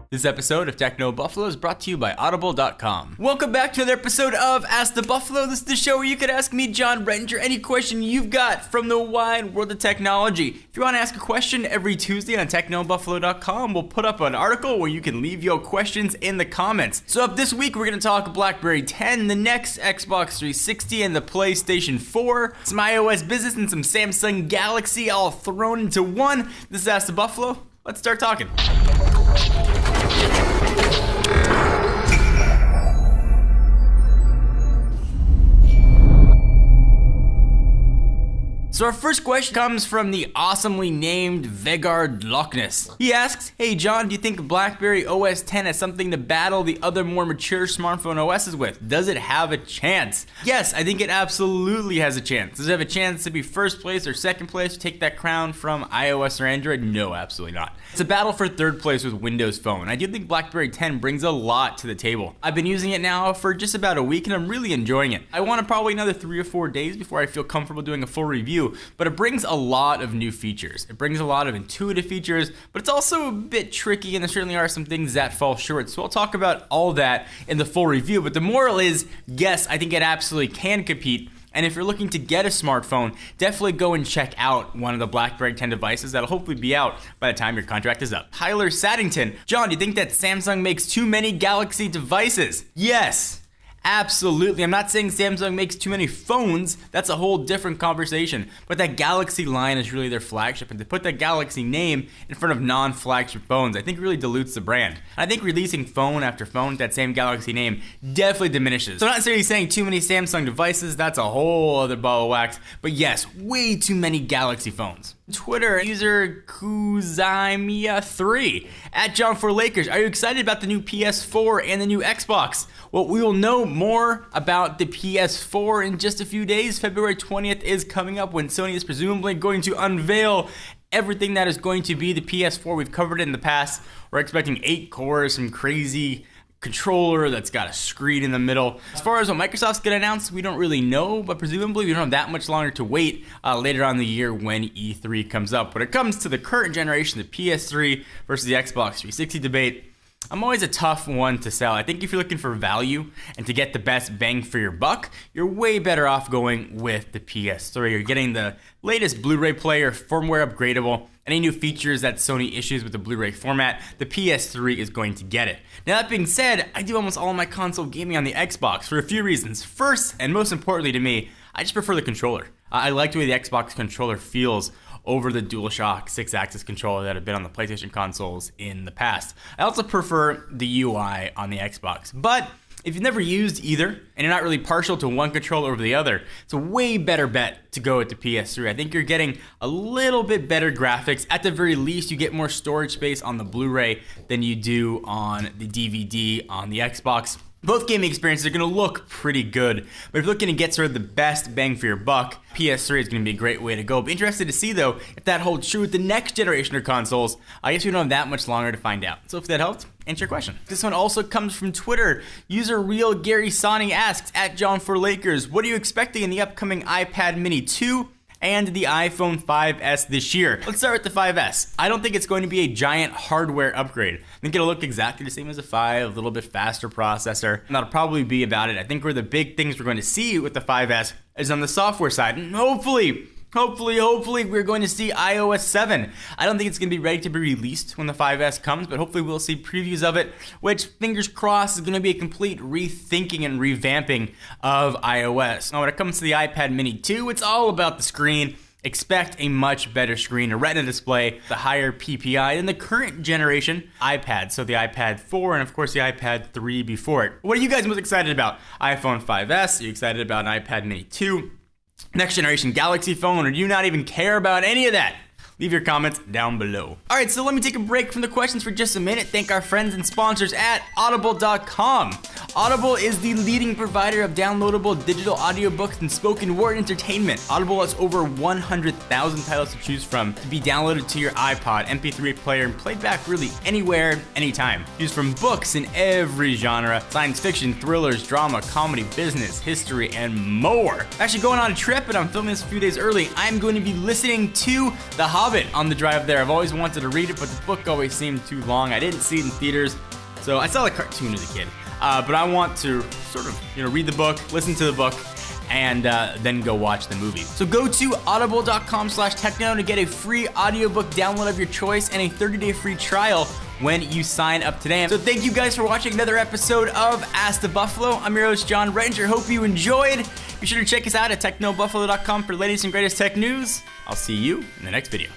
This episode of Techno Buffalo is brought to you by Audible.com. Welcome back to another episode of Ask the Buffalo. This is the show where you can ask me, John Rettinger, any question you've got from the wide world of technology. If you want to ask a question every Tuesday on TechnoBuffalo.com, we'll put up an article where you can leave your questions in the comments. So up this week, we're going to talk BlackBerry 10, the next Xbox 360, and the PlayStation 4, some iOS business, and some Samsung Galaxy all thrown into one. This is Ask the Buffalo. Let's start talking. So our first question comes from the awesomely named Vegard Lockness. He asks, hey John, do you think BlackBerry OS 10 has something to battle the other more mature smartphone OSs with? Does it have a chance? Yes, I think it absolutely has a chance. Does it have a chance to be first place or second place to take that crown from iOS or Android? No, absolutely not. It's a battle for third place with Windows Phone. I do think BlackBerry 10 brings a lot to the table. I've been using it now for just about a week and I'm really enjoying it. I want probably another 3 or 4 days before I feel comfortable doing a full review, but it brings a lot of new features. It brings a lot of intuitive features, but it's also a bit tricky and there certainly are some things that fall short. So I'll talk about all that in the full review, but the moral is, yes, I think it absolutely can compete. And if you're looking to get a smartphone, definitely go and check out one of the BlackBerry 10 devices that'll hopefully be out by the time your contract is up. Tyler Saddington, John, do you think that Samsung makes too many Galaxy devices? Yes. Absolutely. I'm not saying Samsung makes too many phones. That's a whole different conversation. But that Galaxy line is really their flagship. And to put that Galaxy name in front of non-flagship phones, I think really dilutes the brand. And I think releasing phone after phone with that same Galaxy name definitely diminishes. So I'm not necessarily saying too many Samsung devices. That's a whole other ball of wax. But yes, way too many Galaxy phones. Twitter user Kuzimia3 at John4Lakers. Are you excited about the new PS4 and the new Xbox? Well, we will know more about the PS4 in just a few days. February 20th is coming up when Sony is presumably going to unveil everything that is going to be the PS4. We've covered it in the past. We're expecting 8 cores, some crazy controller that's got a screen in the middle. As far as what Microsoft's gonna announce, we don't really know, but presumably we don't have that much longer to wait later on in the year when E3 comes up. When it comes to the current generation, the PS3 versus the Xbox 360 debate, I'm always a tough one to sell. I think if you're looking for value and to get the best bang for your buck, you're way better off going with the PS3. You're getting the latest Blu-ray player, firmware upgradable, any new features that Sony issues with the Blu-ray format, the PS3 is going to get it. Now that being said, I do almost all of my console gaming on the Xbox for a few reasons. First, and most importantly to me, I just prefer the controller. I like the way the Xbox controller feels over the DualShock 6-axis controller that have been on the PlayStation consoles in the past. I also prefer the UI on the Xbox. But if you've never used either, and you're not really partial to one controller over the other, it's a way better bet to go with the PS3. I think you're getting a little bit better graphics. At the very least, you get more storage space on the Blu-ray than you do on the DVD on the Xbox. Both gaming experiences are going to look pretty good, but if you're looking to get sort of the best bang for your buck, PS3 is going to be a great way to go. Be interested to see, though, if that holds true with the next generation of consoles. I guess we don't have that much longer to find out. So if that helped, answer your question. This one also comes from Twitter. User Real Gary Sani asks, at John4Lakers, what are you expecting in the upcoming iPad Mini 2 and the iPhone 5S this year? Let's start with the 5S. I don't think it's going to be a giant hardware upgrade. I think it'll look exactly the same as the 5, a little bit faster processor, and that'll probably be about it. I think where the big things we're going to see with the 5S is on the software side, and hopefully we're going to see iOS 7. I don't think it's going to be ready to be released when the 5S comes, but hopefully we'll see previews of it, which, fingers crossed, is going to be a complete rethinking and revamping of iOS. Now, when it comes to the iPad Mini 2, it's all about the screen. Expect a much better screen, a Retina display, the higher PPI than the current generation iPad. So the iPad 4 and of course the iPad 3 before it. What are you guys most excited about? iPhone 5S? Are you excited about an iPad Mini 2? Next generation Galaxy phone? Or do you not even care about any of that? Leave your comments down below. All right, so let me take a break from the questions for just a minute. Thank our friends and sponsors at Audible.com. Audible is the leading provider of downloadable digital audiobooks and spoken word entertainment. Audible has over 100,000 titles to choose from to be downloaded to your iPod, MP3 player, and played back really anywhere, anytime. Choose from books in every genre, science fiction, thrillers, drama, comedy, business, history, and more. I'm actually going on a trip, and I'm filming this a few days early. I'm going to be listening to The Hobbit Hobbit on the drive there. I've always wanted to read it, but the book always seemed too long. I didn't see it in theaters, so I saw the cartoon as a kid. But I want to sort of, read the book, listen to the book, and then go watch the movie. So go to audible.com/techno to get a free audiobook download of your choice and a 30-day free trial when you sign up today. So thank you guys for watching another episode of Ask the Buffalo. I'm your host, John Rettinger. Hope you enjoyed. Be sure to check us out at technobuffalo.com for the latest and greatest tech news. I'll see you in the next video.